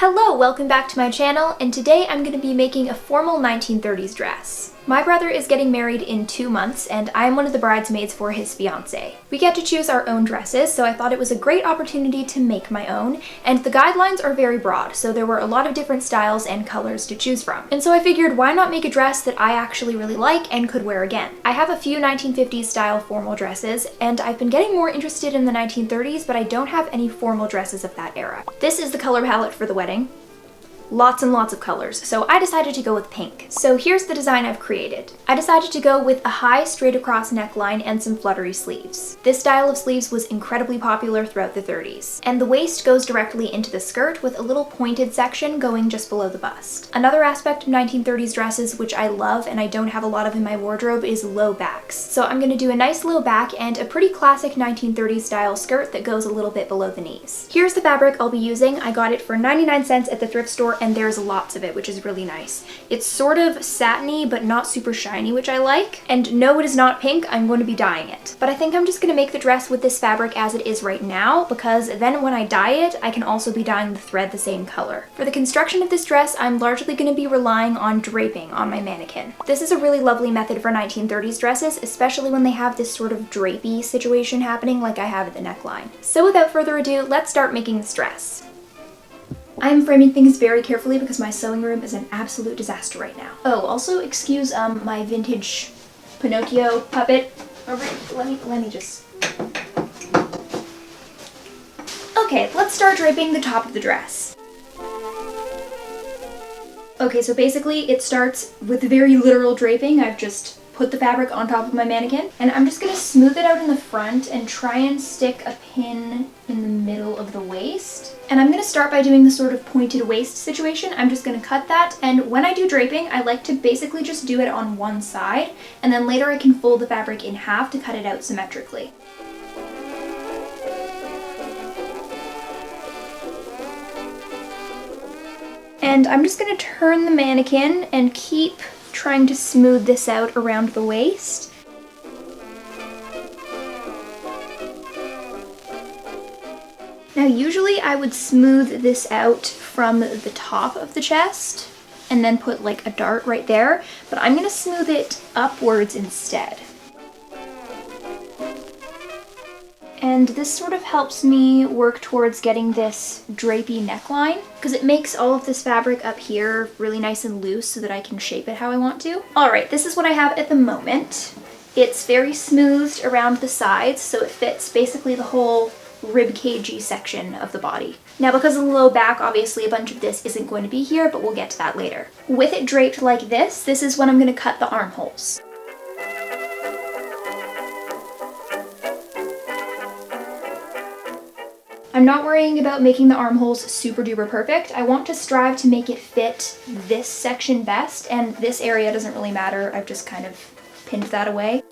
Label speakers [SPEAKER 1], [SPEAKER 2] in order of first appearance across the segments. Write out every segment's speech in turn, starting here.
[SPEAKER 1] Hello, welcome back to my channel, and today I'm going to be making a formal 1930s dress. My brother is getting married in 2 months, and I'm one of the bridesmaids for his fiancé. We get to choose our own dresses, so I thought it was a great opportunity to make my own, and the guidelines are very broad, so there were a lot of different styles and colors to choose from. And so I figured, why not make a dress that I actually really like and could wear again? I have a few 1950s style formal dresses, and I've been getting more interested in the 1930s, but I don't have any formal dresses of that era. This is the color palette for the wedding. Lots and lots of colors, so I decided to go with pink. So here's the design I've created. I decided to go with a high straight across neckline and some fluttery sleeves. This style of sleeves was incredibly popular throughout the 30s. And the waist goes directly into the skirt with a little pointed section going just below the bust. Another aspect of 1930s dresses which I love and I don't have a lot of in my wardrobe is low backs. So I'm going to do a nice low back and a pretty classic 1930s style skirt that goes a little bit below the knees. Here's the fabric I'll be using. I got it for 99 cents at the thrift store, and there's lots of it, which is really nice. It's sort of satiny but not super shiny, which I like. And no, it is not pink. I'm going to be dyeing it. But I think I'm just going to make the dress with this fabric as it is right now, because then when I dye it, I can also be dyeing the thread the same color. For the construction of this dress, I'm largely going to be relying on draping on my mannequin. This is a really lovely method for 1930s dresses, especially when they have this sort of drapey situation happening like I have at the neckline. So without further ado, let's start making this dress. I'm framing things very carefully because my sewing room is an absolute disaster right now. Oh, also excuse my vintage Pinocchio puppet. Let me just... Okay, let's start draping the top of the dress. Okay, so basically it starts with very literal draping. I've just put the fabric on top of my mannequin, and I'm just gonna smooth it out in the front and try and stick a pin in the middle of the waist. And I'm gonna start by doing the sort of pointed waist situation. I'm just gonna cut that, and when I do draping, I like to basically just do it on one side, and then later I can fold the fabric in half to cut it out symmetrically. And I'm just gonna turn the mannequin and keep trying to smooth this out around the waist. Now usually I would smooth this out from the top of the chest and then put like a dart right there, but I'm gonna smooth it upwards instead. And this sort of helps me work towards getting this drapey neckline, because it makes all of this fabric up here really nice and loose so that I can shape it how I want to. Alright, this is what I have at the moment. It's very smoothed around the sides, so it fits basically the whole ribcagey section of the body. Now because of the low back, obviously a bunch of this isn't going to be here, but we'll get to that later. With it draped like this is when I'm going to cut the armholes. I'm not worrying about making the armholes super duper perfect. I want to strive to make it fit this section best, and this area doesn't really matter. I've just kind of pinned that away.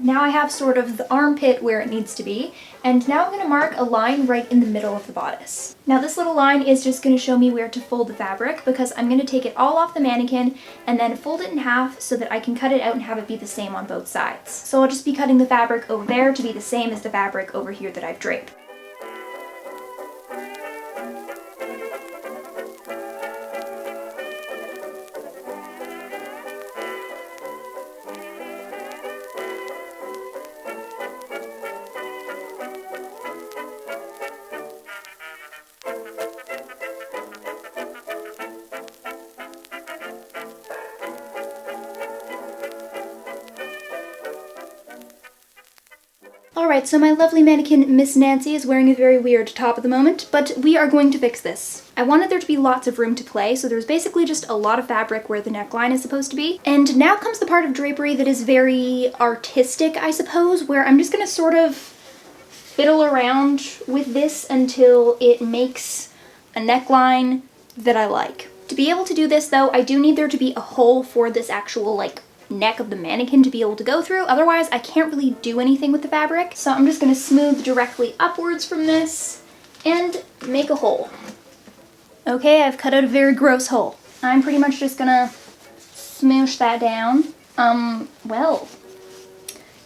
[SPEAKER 1] Now I have sort of the armpit where it needs to be, and now I'm going to mark a line right in the middle of the bodice. Now this little line is just going to show me where to fold the fabric, because I'm going to take it all off the mannequin and then fold it in half so that I can cut it out and have it be the same on both sides. So I'll just be cutting the fabric over there to be the same as the fabric over here that I've draped. Alright, so my lovely mannequin Miss Nancy is wearing a very weird top at the moment, but we are going to fix this. I wanted there to be lots of room to play, so there's basically just a lot of fabric where the neckline is supposed to be. And now comes the part of drapery that is very artistic, I suppose, where I'm just gonna sort of fiddle around with this until it makes a neckline that I like. To be able to do this though, I do need there to be a hole for this actual like neck of the mannequin to be able to go through, otherwise I can't really do anything with the fabric. So I'm just going to smooth directly upwards from this and make a hole. Okay, I've cut out a very gross hole. I'm pretty much just gonna smoosh that down. Well,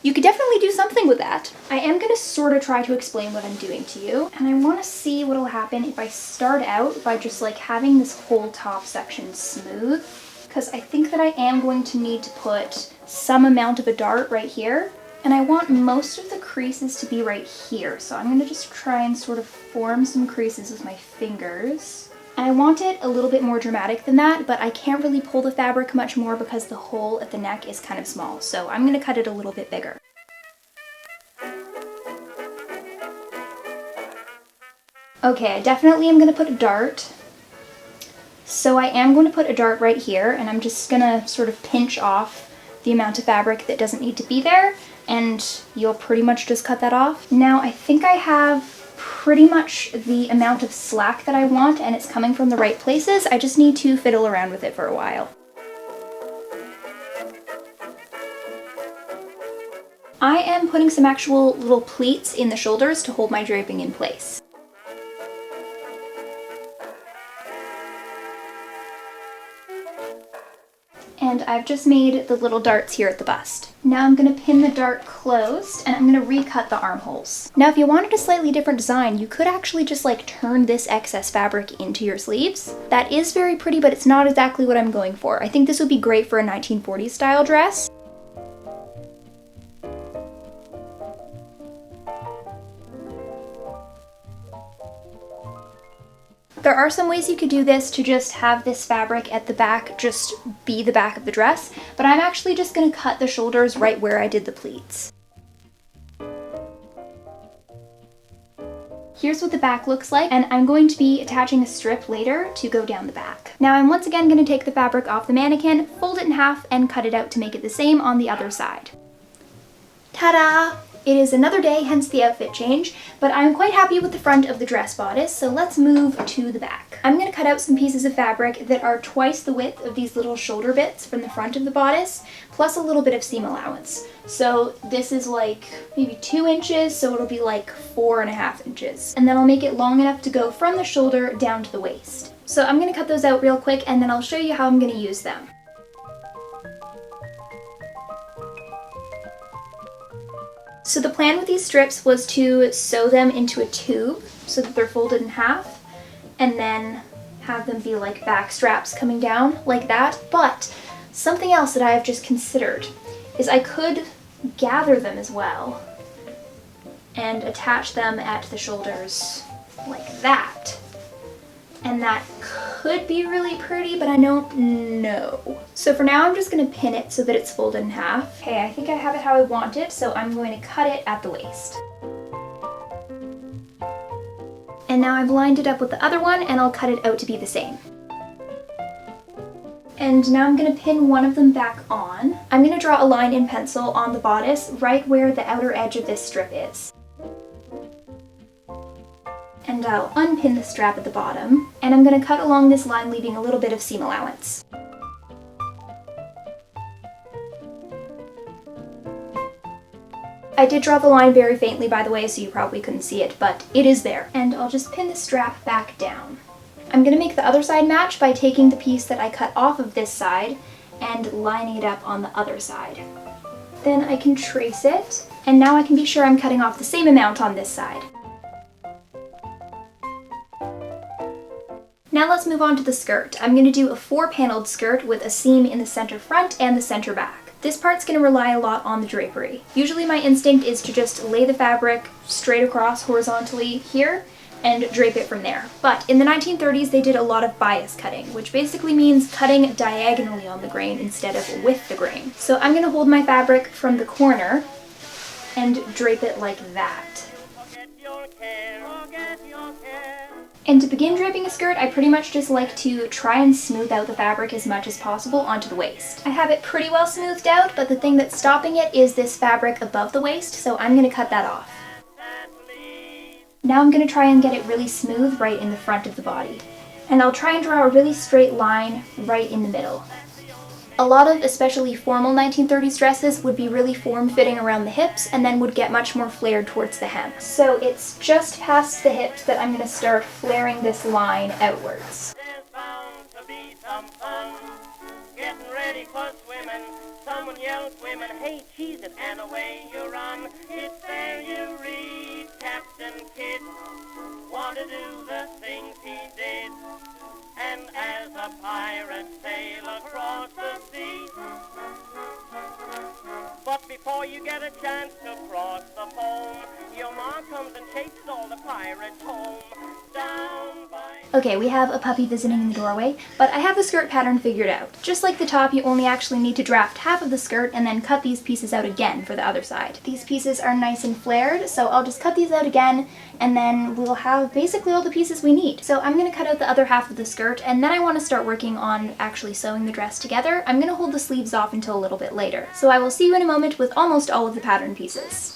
[SPEAKER 1] You could definitely do something with that. I am going to sort of try to explain what I'm doing to you, and I want to see what will happen if I start out by just like having this whole top section smooth, because I think that I am going to need to put some amount of a dart right here, and I want most of the creases to be right here, so I'm going to just try and sort of form some creases with my fingers. And I want it a little bit more dramatic than that, but I can't really pull the fabric much more because the hole at the neck is kind of small, so I'm going to cut it a little bit bigger. Okay, I definitely am going to put a dart. So I am going to put a dart right here, and I'm just going to sort of pinch off the amount of fabric that doesn't need to be there, and you'll pretty much just cut that off. Now I think I have pretty much the amount of slack that I want, and it's coming from the right places. I just need to fiddle around with it for a while. I am putting some actual little pleats in the shoulders to hold my draping in place. And I've just made the little darts here at the bust. Now I'm going to pin the dart closed, and I'm going to recut the armholes. Now if you wanted a slightly different design, you could actually just like turn this excess fabric into your sleeves. That is very pretty, but it's not exactly what I'm going for. I think this would be great for a 1940s style dress. There are some ways you could do this to just have this fabric at the back just be the back of the dress, but I'm actually just going to cut the shoulders right where I did the pleats. Here's what the back looks like, and I'm going to be attaching a strip later to go down the back. Now I'm once again going to take the fabric off the mannequin, fold it in half, and cut it out to make it the same on the other side. Ta-da! It is another day, hence the outfit change, but I'm quite happy with the front of the dress bodice, so let's move to the back. I'm going to cut out some pieces of fabric that are twice the width of these little shoulder bits from the front of the bodice, plus a little bit of seam allowance. So this is like maybe 2 inches, so it'll be like 4.5 inches. And then I'll make it long enough to go from the shoulder down to the waist. So I'm going to cut those out real quick, and then I'll show you how I'm going to use them. So the plan with these strips was to sew them into a tube so that they're folded in half, and then have them be like back straps coming down like that. But something else that I have just considered is I could gather them as well and attach them at the shoulders like that. And that could be really pretty, but I don't know. So for now, I'm just going to pin it so that it's folded in half. Okay, I think I have it how I want it, so I'm going to cut it at the waist. And now I've lined it up with the other one, and I'll cut it out to be the same. And now I'm going to pin one of them back on. I'm going to draw a line in pencil on the bodice right where the outer edge of this strip is. And I'll unpin the strap at the bottom, and I'm going to cut along this line, leaving a little bit of seam allowance. I did draw the line very faintly, by the way, so you probably couldn't see it, but it is there. And I'll just pin the strap back down. I'm going to make the other side match by taking the piece that I cut off of this side and lining it up on the other side. Then I can trace it, and now I can be sure I'm cutting off the same amount on this side. Now let's move on to the skirt. I'm going to do a 4-paneled skirt with a seam in the center front and the center back. This part's going to rely a lot on the drapery. Usually my instinct is to just lay the fabric straight across horizontally here and drape it from there. But in the 1930s they did a lot of bias cutting, which basically means cutting diagonally on the grain instead of with the grain. So I'm going to hold my fabric from the corner and drape it like that. And to begin draping a skirt, I pretty much just like to try and smooth out the fabric as much as possible onto the waist. I have it pretty well smoothed out, but the thing that's stopping it is this fabric above the waist, so I'm going to cut that off. Now I'm going to try and get it really smooth right in the front of the body. And I'll try and draw a really straight line right in the middle. A lot of especially formal 1930s dresses would be really form-fitting around the hips and then would get much more flared towards the hem. So it's just past the hips that I'm going to start flaring this line outwards.
[SPEAKER 2] yells, women hate, cheese it, and away you run. It's there you read, Captain Kidd, want to do the things he did. And as a pirate sail across the sea, but before you get a chance to cross the foam, your ma comes and chases all the pirates home. Down by...
[SPEAKER 1] Okay, we have a puppy visiting in the doorway, but I have the skirt pattern figured out. Just like the top, you only actually need to draft half of the skirt and then cut these pieces out again for the other side. These pieces are nice and flared, so I'll just cut these out again, and then we'll have basically all the pieces we need. So I'm going to cut out the other half of the skirt, and then I want to start working on actually sewing the dress together. I'm going to hold the sleeves off until a little bit later. So I will see you in a moment with almost all of the pattern pieces.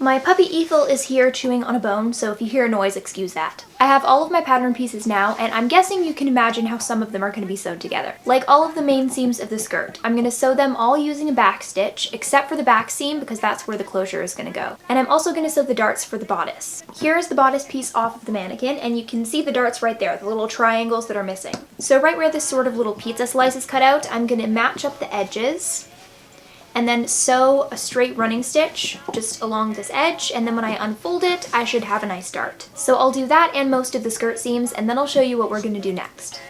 [SPEAKER 1] My puppy Ethel is here chewing on a bone, so if you hear a noise, excuse that. I have all of my pattern pieces now, and I'm guessing you can imagine how some of them are going to be sewed together. Like all of the main seams of the skirt, I'm going to sew them all using a back stitch, except for the back seam because that's where the closure is going to go. And I'm also going to sew the darts for the bodice. Here is the bodice piece off of the mannequin, and you can see the darts right there, the little triangles that are missing. So right where this sort of little pizza slice is cut out, I'm going to match up the edges and then sew a straight running stitch just along this edge, and then when I unfold it, I should have a nice dart. So I'll do that and most of the skirt seams, and then I'll show you what we're going to do next.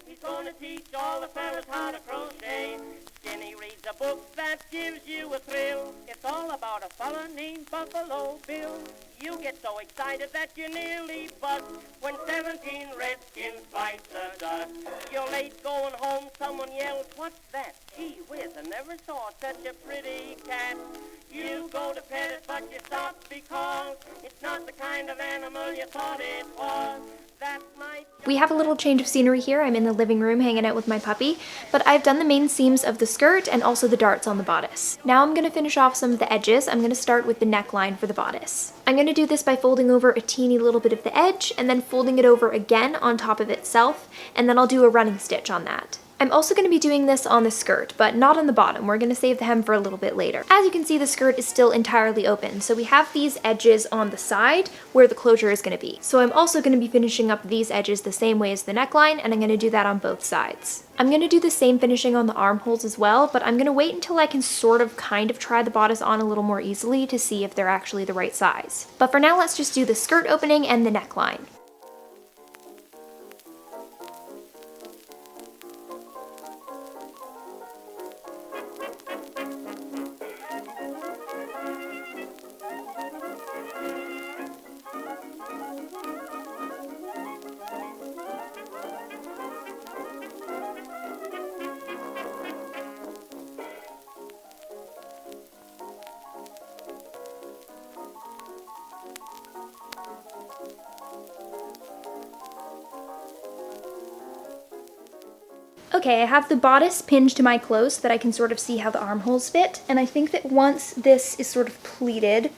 [SPEAKER 2] He's gonna teach all the fellas how to crochet. Jenny reads a book that gives you a thrill. It's all about a fella named Buffalo Bill. You get so excited that you nearly bust when 17 redskins bite the dust. You're late going home, someone yells, "What's that? Gee whiz, I never saw such a pretty cat." You go to pet it, but you stop because it's not the kind of animal you thought it was.
[SPEAKER 1] We have a little change of scenery here. I'm in the living room hanging out with my puppy, but I've done the main seams of the skirt and also the darts on the bodice. Now I'm going to finish off some of the edges. I'm going to start with the neckline for the bodice. I'm going to do this by folding over a teeny little bit of the edge and then folding it over again on top of itself, and then I'll do a running stitch on that. I'm also going to be doing this on the skirt, but not on the bottom. We're going to save the hem for a little bit later. As you can see, the skirt is still entirely open, so we have these edges on the side where the closure is going to be. So I'm also going to be finishing up these edges the same way as the neckline, and I'm going to do that on both sides. I'm going to do the same finishing on the armholes as well, but I'm going to wait until I can sort of kind of try the bodice on a little more easily to see if they're actually the right size. But for now, let's just do the skirt opening and the neckline. Okay, I have the bodice pinned to my clothes so that I can sort of see how the armholes fit, and I think that once this is sort of pleated,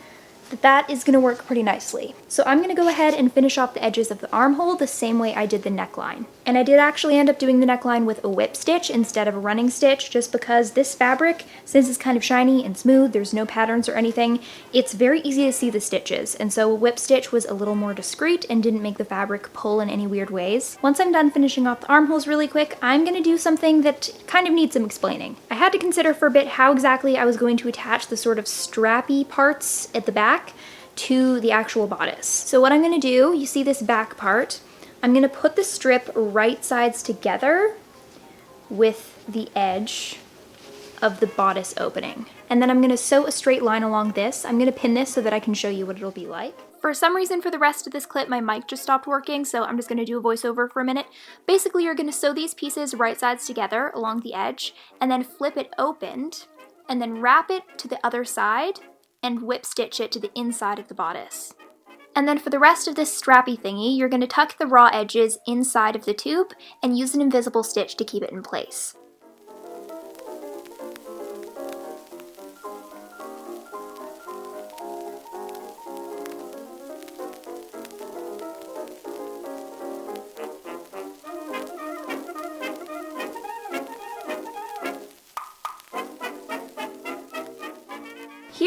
[SPEAKER 1] that is going to work pretty nicely. So I'm going to go ahead and finish off the edges of the armhole the same way I did the neckline. And I did actually end up doing the neckline with a whip stitch instead of a running stitch, just because this fabric, since it's kind of shiny and smooth, there's no patterns or anything, it's very easy to see the stitches, and so a whip stitch was a little more discreet and didn't make the fabric pull in any weird ways. Once I'm done finishing off the armholes really quick, I'm going to do something that kind of needs some explaining. I had to consider for a bit how exactly I was going to attach the sort of strappy parts at the back to the actual bodice. So what I'm going to do, you see this back part, I'm going to put the strip right sides together with the edge of the bodice opening. And then I'm going to sew a straight line along this. I'm going to pin this so that I can show you what it'll be like. For some reason, for the rest of this clip, my mic just stopped working, so I'm just going to do a voiceover for a minute. Basically, you're going to sew these pieces right sides together along the edge, and then flip it opened, and then wrap it to the other side, and whip stitch it to the inside of the bodice. And then for the rest of this strappy thingy, you're going to tuck the raw edges inside of the tube and use an invisible stitch to keep it in place.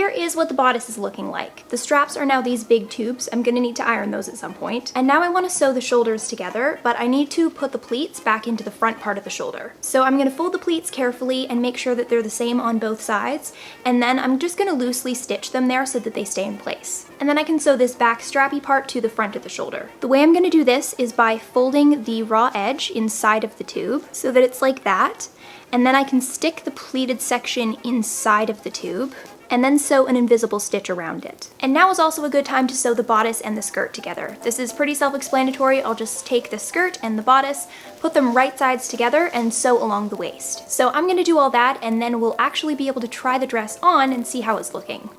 [SPEAKER 1] here is what the bodice is looking like. The straps are now these big tubes. I'm gonna need to iron those at some point. And now I wanna sew the shoulders together, but I need to put the pleats back into the front part of the shoulder. So I'm gonna fold the pleats carefully and make sure that they're the same on both sides. And then I'm just gonna loosely stitch them there so that they stay in place. And then I can sew this back strappy part to the front of the shoulder. The way I'm gonna do this is by folding the raw edge inside of the tube so that it's like that. And then I can stick the pleated section inside of the tube and then sew an invisible stitch around it. And now is also a good time to sew the bodice and the skirt together. This is pretty self-explanatory. I'll just take the skirt and the bodice, put them right sides together, and sew along the waist. So I'm gonna do all that, and then we'll actually be able to try the dress on and see how it's looking.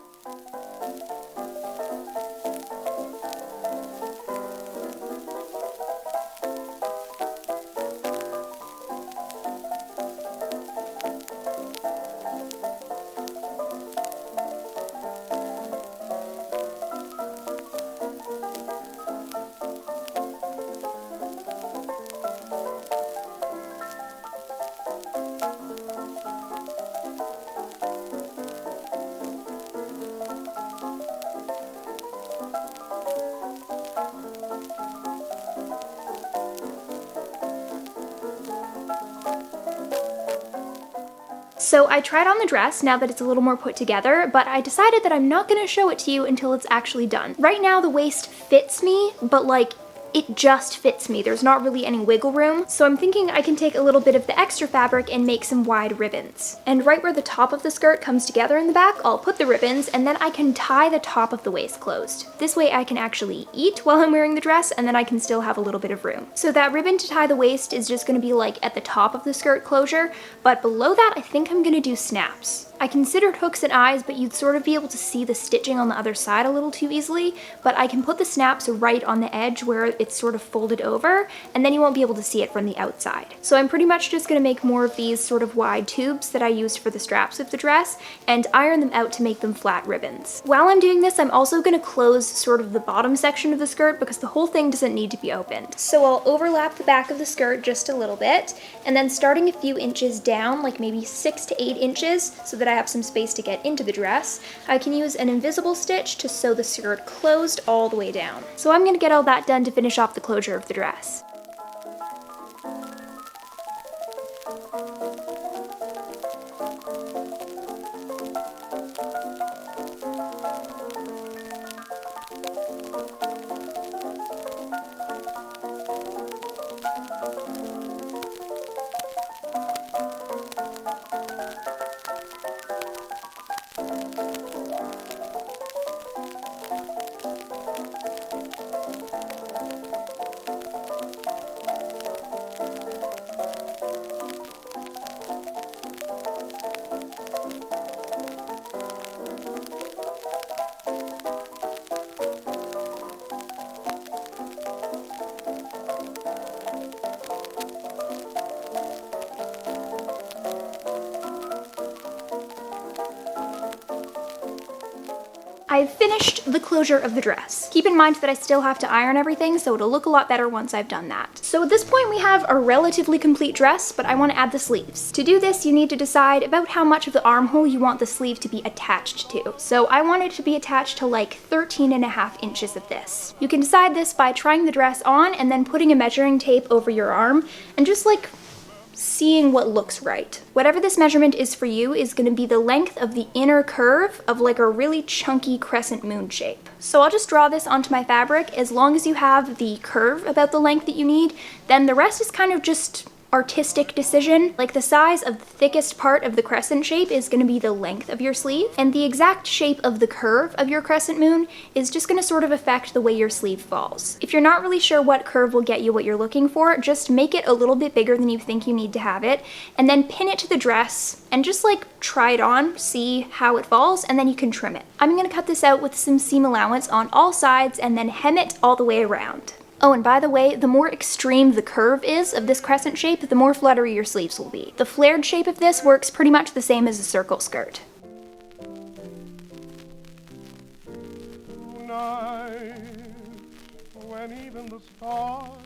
[SPEAKER 1] So I tried on the dress now that it's a little more put together, but I decided that I'm not gonna show it to you until it's actually done. Right now the waist fits me, but like, it just fits me. There's not really any wiggle room. So I'm thinking I can take a little bit of the extra fabric and make some wide ribbons. And right where the top of the skirt comes together in the back, I'll put the ribbons, and then I can tie the top of the waist closed. This way I can actually eat while I'm wearing the dress, and then I can still have a little bit of room. So that ribbon to tie the waist is just gonna be like at the top of the skirt closure, but below that I think I'm gonna do snaps. I considered hooks and eyes, but you'd sort of be able to see the stitching on the other side a little too easily, but I can put the snaps right on the edge where it's sort of folded over, and then you won't be able to see it from the outside. So I'm pretty much just gonna make more of these sort of wide tubes that I used for the straps of the dress and iron them out to make them flat ribbons. While I'm doing this, I'm also gonna close sort of the bottom section of the skirt because the whole thing doesn't need to be opened. So I'll overlap the back of the skirt just a little bit, and then starting a few inches down, like maybe 6 to 8 inches, so that I have some space to get into the dress, I can use an invisible stitch to sew the skirt closed all the way down. So I'm gonna get all that done to finish off the closure of the dress. I've finished the closure of the dress. Keep in mind that I still have to iron everything, so it'll look a lot better once I've done that. So at this point we have a relatively complete dress, but I want to add the sleeves. To do this, you need to decide about how much of the armhole you want the sleeve to be attached to. So I want it to be attached to like 13.5 inches of this. You can decide this by trying the dress on and then putting a measuring tape over your arm and just like seeing what looks right. Whatever this measurement is for you is going to be the length of the inner curve of like a really chunky crescent moon shape. So I'll just draw this onto my fabric. As long as you have the curve about the length that you need, then the rest is kind of just artistic decision. Like the size of the thickest part of the crescent shape is going to be the length of your sleeve, and the exact shape of the curve of your crescent moon is just going to sort of affect the way your sleeve falls. If you're not really sure what curve will get you what you're looking for, just make it a little bit bigger than you think you need to have it, and then pin it to the dress and just like try it on, see how it falls, and then you can trim it. I'm going to cut this out with some seam allowance on all sides and then hem it all the way around. Oh, and by the way, the more extreme the curve is of this crescent shape, the more fluttery your sleeves will be. The flared shape of this works pretty much the same as a circle skirt.
[SPEAKER 3] Tonight, when even the stars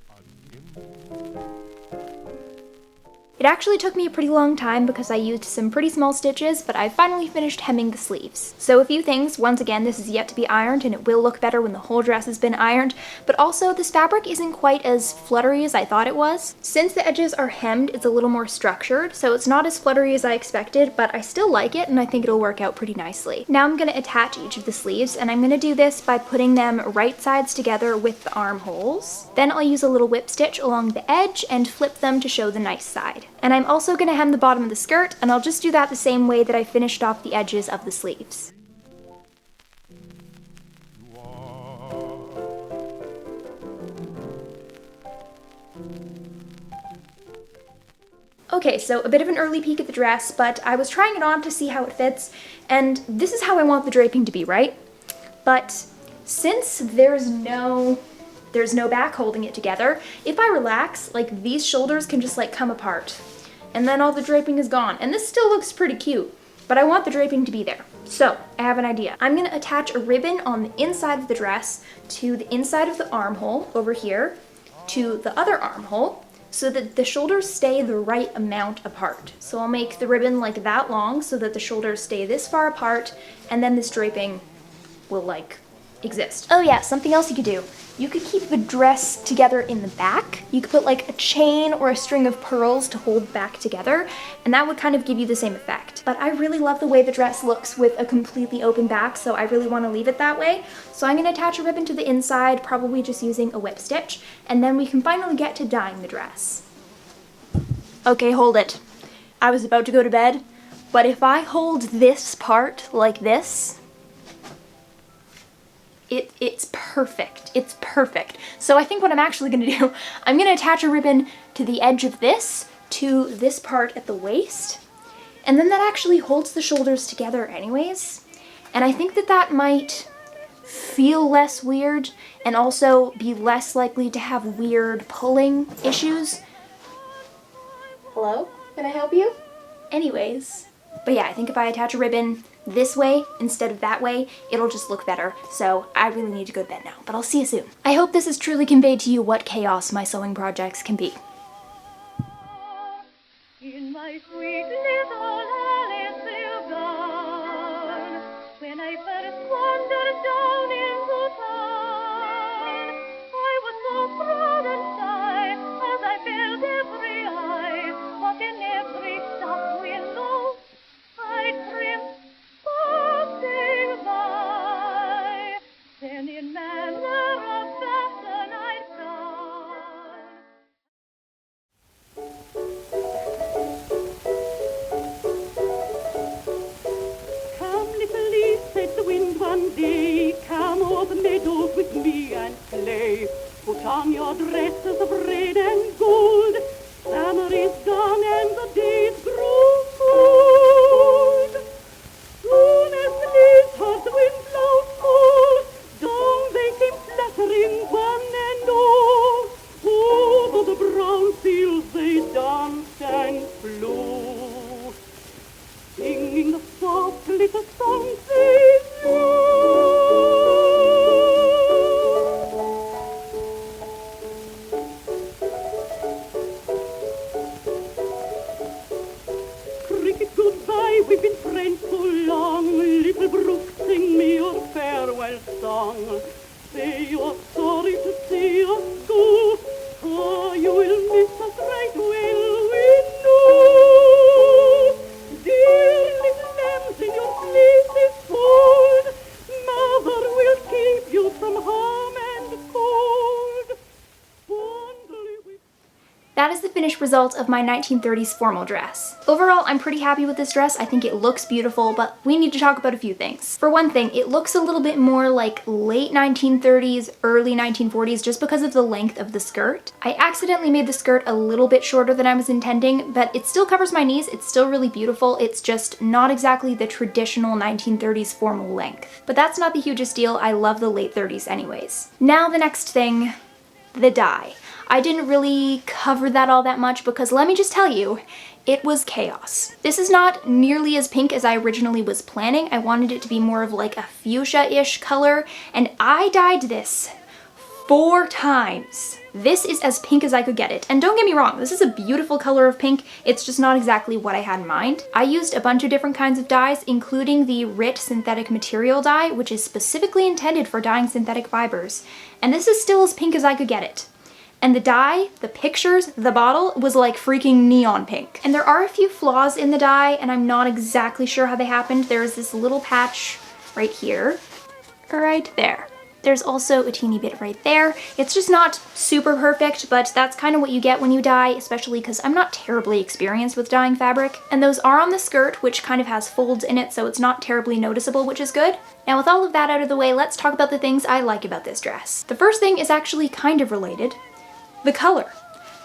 [SPEAKER 3] are dim,
[SPEAKER 1] It actually took me a pretty long time because I used some pretty small stitches, but I finally finished hemming the sleeves. So a few things. Once again, this is yet to be ironed and it will look better when the whole dress has been ironed, but also this fabric isn't quite as fluttery as I thought it was. Since the edges are hemmed, it's a little more structured, so it's not as fluttery as I expected, but I still like it and I think it'll work out pretty nicely. Now I'm going to attach each of the sleeves, and I'm going to do this by putting them right sides together with the armholes. Then I'll use a little whip stitch along the edge and flip them to show the nice side. And I'm also going to hem the bottom of the skirt, and I'll just do that the same way that I finished off the edges of the sleeves. Okay, so a bit of an early peek at the dress, but I was trying it on to see how it fits, and this is how I want the draping to be, right? But since there's no back holding it together, if I relax, like, these shoulders can just like come apart, and then all the draping is gone. And this still looks pretty cute, but I want the draping to be there. So I have an idea. I'm gonna attach a ribbon on the inside of the dress to the inside of the armhole over here to the other armhole, so that the shoulders stay the right amount apart. So I'll make the ribbon like that long so that the shoulders stay this far apart, and then this draping will like exist. Oh yeah, something else you could do. You could keep the dress together in the back. You could put like a chain or a string of pearls to hold back together, and that would kind of give you the same effect. But I really love the way the dress looks with a completely open back, so I really want to leave it that way. So I'm going to attach a ribbon to the inside, probably just using a whip stitch, and then we can finally get to dyeing the dress. Okay, hold it. I was about to go to bed, but if I hold this part like this, it's perfect. It's perfect. So I think what I'm actually going to do, I'm going to attach a ribbon to the edge of this, to this part at the waist, and then that actually holds the shoulders together anyways. And I think that that might feel less weird and also be less likely to have weird pulling issues. Hello? Can I help you? Anyways. But yeah, I think if I attach a ribbon this way instead of that way, it'll just look better. So I really need to go to bed now, but I'll see you soon. I hope this has truly conveyed to you what chaos my sewing projects can be.
[SPEAKER 2] In my sweet little Alice gone, when I first wandered down into town, I was so proud and shy as I filled every eye, but in every shop window I trimmed passing by, then in manner of fashion I shine. Come, little leaf, said the wind one day, come o'er the meadows with me and play. Put on your dresses of red and gold, summer is gone and the days grow cold. Soon as the leaves heard the wind blow cold, down they came fluttering one and all. Over the brown fields they danced and flew, singing the soft little songs they knew. Cricket, goodbye, we've been friends so long. Little brook, sing me your farewell song. Say you're sorry to see us go, for you will miss us right well, we know. Dear little lambs in your fleeces fold, mother will keep you from harm and cold. Fondly we
[SPEAKER 1] That is the finished result of my 1930s formal dress. Overall, I'm pretty happy with this dress. I think it looks beautiful, but we need to talk about a few things. For one thing, it looks a little bit more like late 1930s, early 1940s just because of the length of the skirt. I accidentally made the skirt a little bit shorter than I was intending, but it still covers my knees. It's still really beautiful. It's just not exactly the traditional 1930s formal length. But that's not the hugest deal. I love the late 30s anyways. Now the next thing, the dye. I didn't really cover that all that much because let me just tell you, it was chaos. This is not nearly as pink as I originally was planning. I wanted it to be more of like a fuchsia-ish color, and I dyed this 4 times. This is as pink as I could get it. And don't get me wrong, this is a beautiful color of pink. It's just not exactly what I had in mind. I used a bunch of different kinds of dyes, including the RIT synthetic material dye, which is specifically intended for dyeing synthetic fibers. And this is still as pink as I could get it. And the dye, the pictures, the bottle was like freaking neon pink. And there are a few flaws in the dye, and I'm not exactly sure how they happened. There's this little patch right here, right there. There's also a teeny bit right there. It's just not super perfect, but that's kind of what you get when you dye, especially because I'm not terribly experienced with dyeing fabric. And those are on the skirt, which kind of has folds in it, so it's not terribly noticeable, which is good. Now with all of that out of the way, let's talk about the things I like about this dress. The first thing is actually kind of related. The color.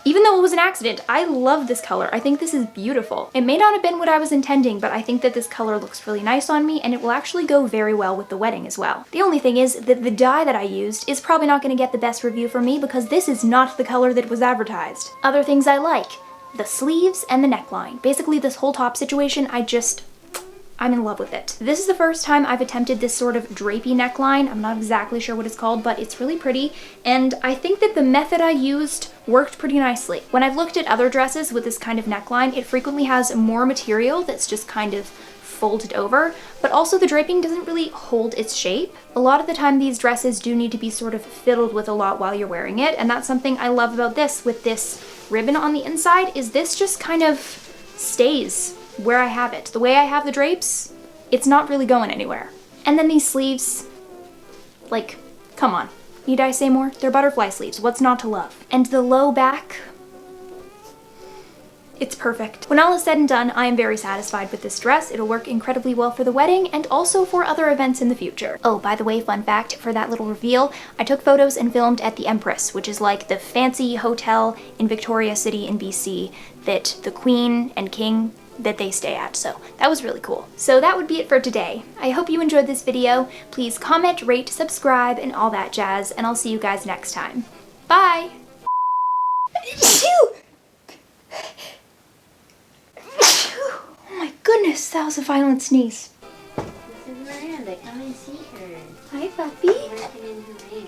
[SPEAKER 1] Even though it was an accident, I love this color. I think this is beautiful. It may not have been what I was intending, but I think that this color looks really nice on me, and it will actually go very well with the wedding as well. The only thing is that the dye that I used is probably not going to get the best review from me because this is not the color that was advertised. Other things I like. The sleeves and the neckline. Basically this whole top situation, I'm in love with it. This is the first time I've attempted this sort of drapey neckline. I'm not exactly sure what it's called, but it's really pretty. And I think that the method I used worked pretty nicely. When I've looked at other dresses with this kind of neckline, it frequently has more material that's just kind of folded over, but also the draping doesn't really hold its shape. A lot of the time these dresses do need to be sort of fiddled with a lot while you're wearing it, and that's something I love about this with this ribbon on the inside, is this just kind of stays where I have it. The way I have the drapes, it's not really going anywhere. And then these sleeves, like, come on. Need I say more? They're butterfly sleeves. What's not to love? And the low back, it's perfect. When all is said and done, I am very satisfied with this dress. It'll work incredibly well for the wedding and also for other events in the future. Oh, by the way, fun fact for that little reveal, I took photos and filmed at the Empress, which is like the fancy hotel in Victoria City in BC that the Queen and King that they stay at, so that was really cool. So that would be it for today. I hope you enjoyed this video. Please comment, rate, subscribe, and all that jazz, and I'll see you guys next time. Bye! Oh my goodness, that was a violent sneeze.
[SPEAKER 3] This is Miranda. Come and see her.
[SPEAKER 1] Hi, puppy.
[SPEAKER 3] Working in her room.